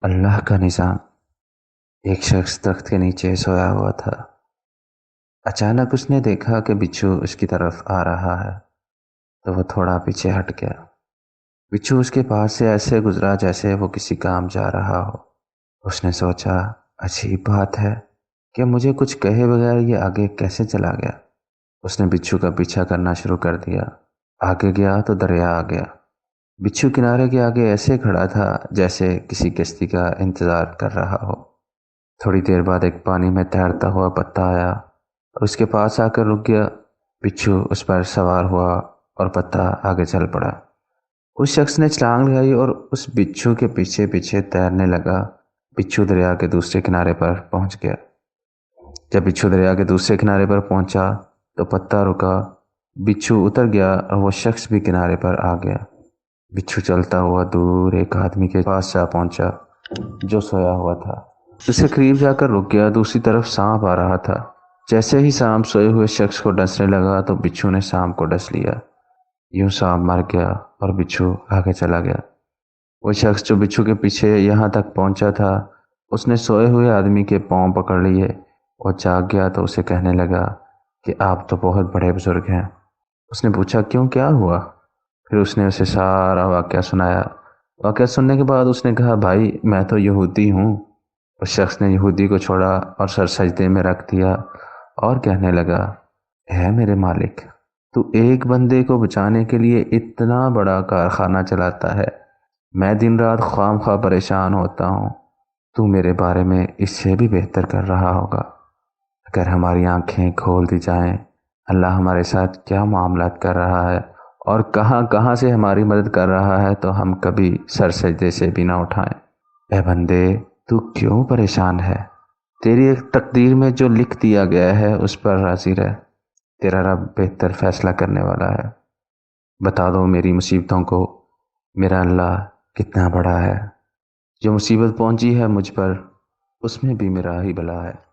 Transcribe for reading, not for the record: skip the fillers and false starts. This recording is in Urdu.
اللہ کا نظام۔ ایک شخص درخت کے نیچے سویا ہوا تھا۔ اچانک اس نے دیکھا کہ بچھو اس کی طرف آ رہا ہے تو وہ تھوڑا پیچھے ہٹ گیا۔ بچھو اس کے پاس سے ایسے گزرا جیسے وہ کسی کام جا رہا ہو۔ اس نے سوچا، عجیب بات ہے کہ مجھے کچھ کہے بغیر یہ آگے کیسے چلا گیا۔ اس نے بچھو کا پیچھا کرنا شروع کر دیا۔ آگے گیا تو دریا آ گیا۔ بچھو کنارے کے آگے ایسے کھڑا تھا جیسے کسی کشتی کا انتظار کر رہا ہو۔ تھوڑی دیر بعد ایک پانی میں تیرتا ہوا پتا آیا اور اس کے پاس آ کر رک گیا۔ بچھو اس پر سوار ہوا اور پتا آگے چل پڑا۔ اس شخص نے چھلانگ لگائی اور اس بچھو کے پیچھے پیچھے تیرنے لگا۔ بچھو دریا کے دوسرے کنارے پر پہنچ گیا۔ جب بچھو دریا کے دوسرے کنارے پر پہنچا تو پتا رکا۔ بچھو اتر گیا اور وہ شخص بھی کنارے پر آ گیا۔ بچھو چلتا ہوا دور ایک آدمی کے پاس جا پہنچا جو سویا ہوا تھا۔ اسے قریب جا کر رک گیا۔ دوسری طرف سانپ آ رہا تھا۔ جیسے ہی سانپ سوئے ہوئے شخص کو ڈسنے لگا تو بچھو نے سانپ کو ڈس لیا۔ یوں سانپ مر گیا اور بچھو آگے چلا گیا۔ وہ شخص جو بچھو کے پیچھے یہاں تک پہنچا تھا، اس نے سوئے ہوئے آدمی کے پاؤں پکڑ لیے۔ وہ جاگ گیا تو اسے کہنے لگا کہ آپ تو بہت بڑے بزرگ ہیں۔ اس نے پوچھا، کیوں، کیا ہوا؟ پھر اس نے اسے سارا واقعہ سنایا۔ واقعہ سننے کے بعد اس نے کہا، بھائی میں تو یہودی ہوں۔ اس شخص نے یہودی کو چھوڑا اور سر سجدے میں رکھ دیا اور کہنے لگا، اے میرے مالک، تو ایک بندے کو بچانے کے لیے اتنا بڑا کارخانہ چلاتا ہے۔ میں دن رات خواہ مخواہ پریشان ہوتا ہوں۔ تو میرے بارے میں اس سے بھی بہتر کر رہا ہوگا۔ اگر ہماری آنکھیں کھول دی جائیں، اللہ ہمارے ساتھ کیا معاملات کر رہا ہے اور کہاں کہاں سے ہماری مدد کر رہا ہے تو ہم کبھی سر سجدے سے بھی نہ اٹھائیں۔ اے بندے، تو کیوں پریشان ہے؟ تیری ایک تقدیر میں جو لکھ دیا گیا ہے اس پر راضی رہ۔ تیرا رب بہتر فیصلہ کرنے والا ہے۔ بتا دو میری مصیبتوں کو، میرا اللہ کتنا بڑا ہے۔ جو مصیبت پہنچی ہے مجھ پر، اس میں بھی میرا ہی بھلا ہے۔